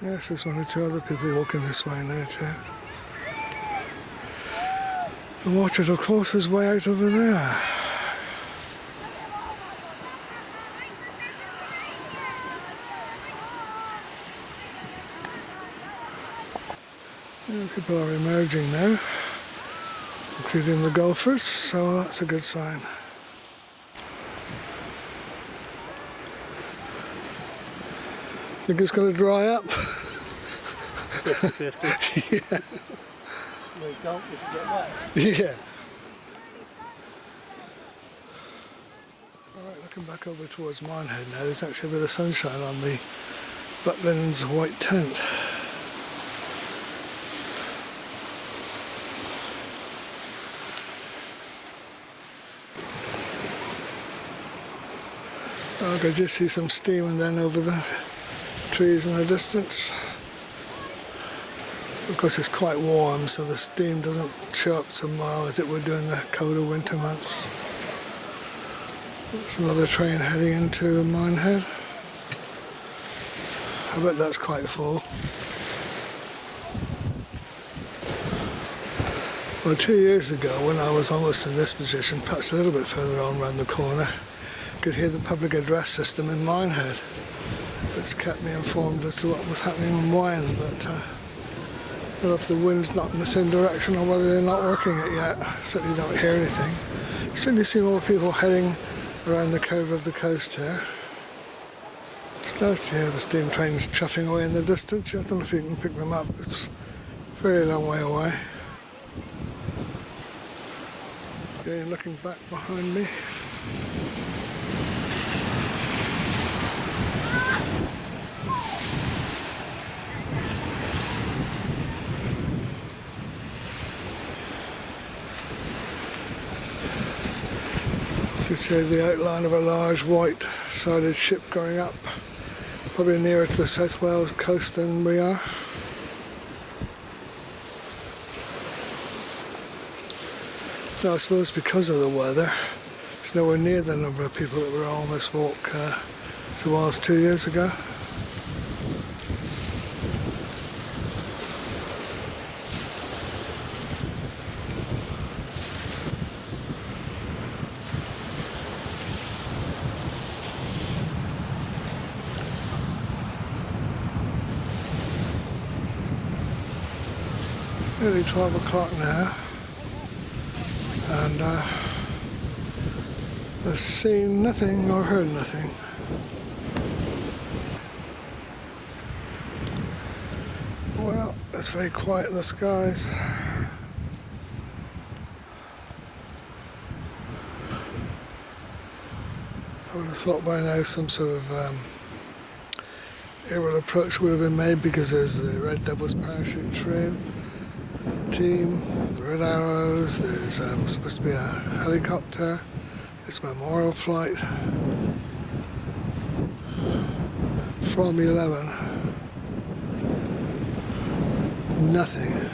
Yes, there's one or two other people walking this way now too. And Orchard, of course, is way out over there. Yeah, people are emerging now, including the golfers, so that's a good sign. Think it's going to dry up? 50-50. Yeah. We don't, we can get wet. Yeah. Alright, looking back over towards Minehead now, there's actually a bit of sunshine on the Butlins white tent. I could just see some steam and then over the trees in the distance. Of course it's quite warm, so the steam doesn't show up so mild as it would do in the colder winter months. There's another train heading into Minehead. I bet that's quite full. Well, 2 years ago, when I was almost in this position, perhaps a little bit further on round the corner, I could hear the public address system in Minehead. It's kept me informed as to what was happening in Wine, but I don't know if the wind's not in the same direction or whether they're not working it yet. I certainly don't hear anything. You certainly see more people heading around the curve of the coast here. It's nice to hear the steam trains chuffing away in the distance. I don't know if you can pick them up. It's a very long way away. Again, looking back behind me. You can see the outline of a large white-sided ship going up, probably nearer to the South Wales coast than we are. Now I suppose because of the weather, it's nowhere near the number of people that were on this walk as it was 2 years ago. It's nearly 12 o'clock now. And I've seen nothing or heard nothing. Well, it's very quiet in the skies. I would have thought by now some sort of aerial approach would have been made, because there's the Red Devils parachute team, the Red Arrows, there's supposed to be a helicopter, this memorial flight from 11. Nothing.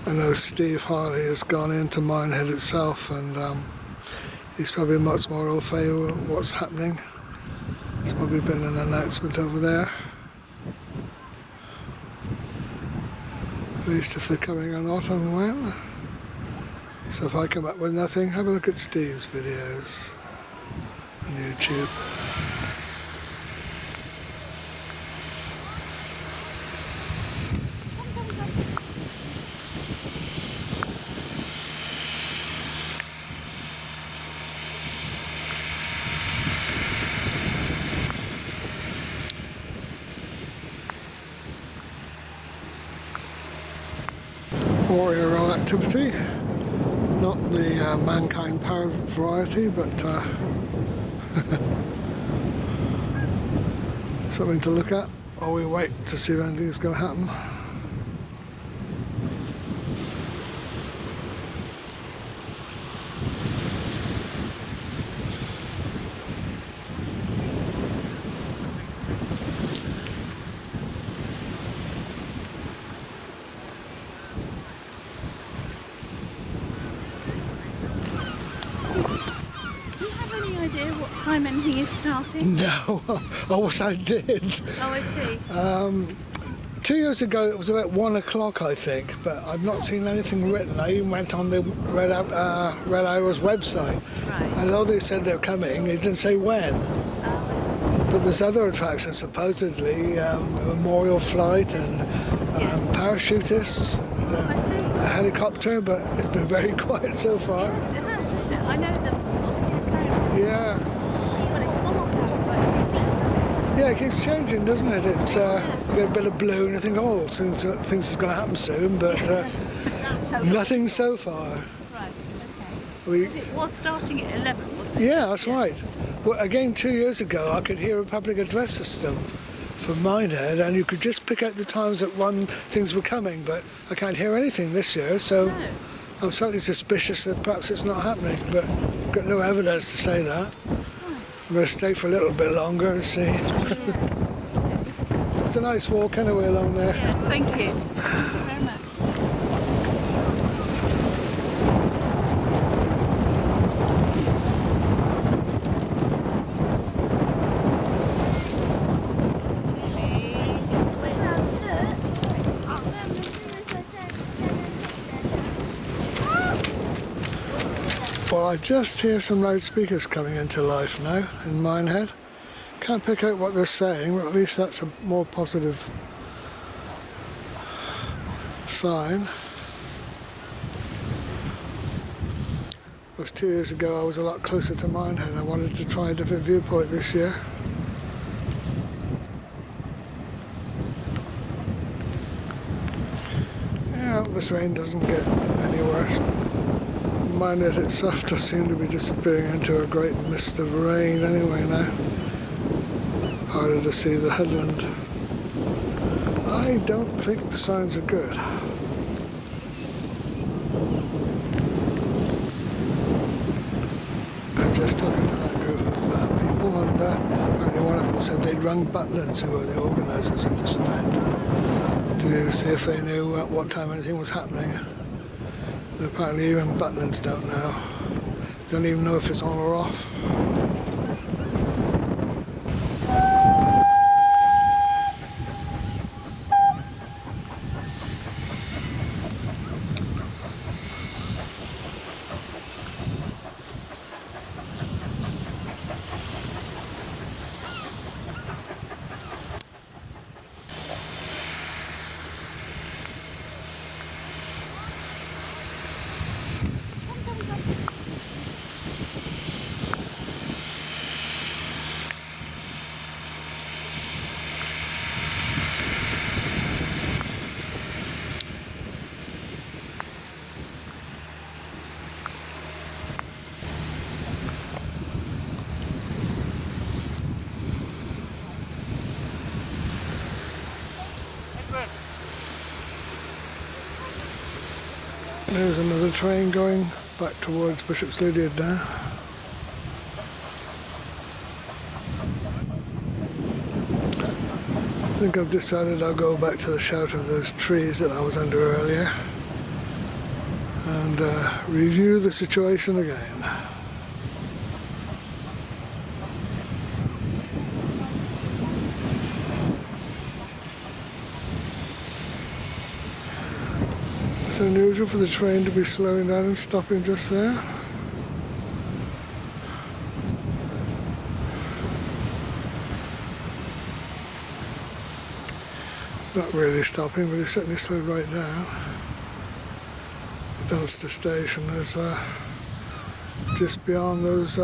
I know Steve Harley has gone into Minehead itself, and he's probably much more au fait with what's happening. There's probably been an announcement over there. At least if they're coming or not and when. So if I come up with nothing, have a look at Steve's videos on YouTube. More aerial activity, not the mankind powered variety, but something to look at while we wait to see if anything's going to happen. time anything is starting? No, I wish I did. Oh, I see. 2 years ago it was about 1 o'clock, I think, but I've not seen anything written. I even went on the Red Arrow's website, Right. and although they said they're coming, they didn't say when. Oh, I see. But there's other attractions, supposedly, a memorial flight and Yes. parachutists and I see. a helicopter, but it's been very quiet so far. Yes, it has, isn't it? I know them. Obviously, the characters. Yeah. Well, it's one off the top right. Yeah, it keeps changing, doesn't it? It's you get a bit of blue and you think, oh, things are going to happen soon, but nothing so far. Right, okay. We, It was starting at 11, wasn't it? yeah, that's right. Well, again, 2 years ago, I could hear a public address system from Minehead, and you could just pick out the times that things were coming, but I can't hear anything this year, so No. I'm slightly suspicious that perhaps it's not happening, but I've got no evidence to say that. I'm going to stay for a little bit longer and see. It's a nice walk anyway along there. Yeah, thank you. Thank you very much. Well, I just hear some loudspeakers coming into life now in Minehead. Can't pick out what they're saying, but at least that's a more positive sign. It was 2 years ago I was a lot closer to Minehead. I wanted to try a different viewpoint this year. Yeah, this rain doesn't get any worse. Minehead itself does seem to be disappearing into a great mist of rain anyway now. Harder to see the headland. I don't think the signs are good. I was just talking to that group of people, and apparently one of them said they'd rung Butlins, who are the organisers of this event, to see if they knew at what time anything was happening. And apparently even Butlins don't know. They don't even know if it's on or off. There's another train going back towards Bishop's Lydeard now. I think I've decided I'll go back to the shelter of those trees that I was under earlier and review the situation again. It's unusual for the train to be slowing down and stopping just there. It's not really stopping, but it's certainly slowed right down. The Dunster station is just beyond those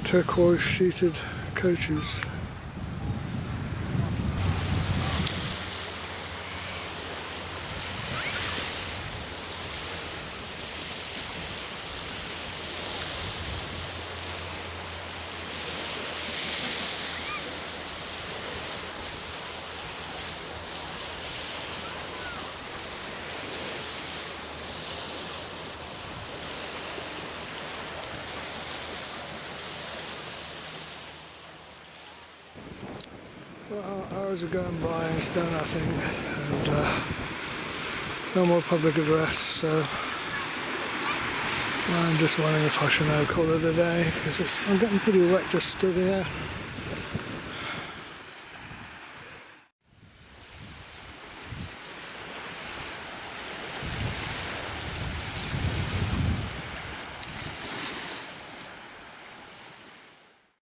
turquoise sheeted coaches. Well, hours are going by and still nothing, and no more public address, so I'm just wondering if I should now call it a day, because I'm getting pretty wet just stood here.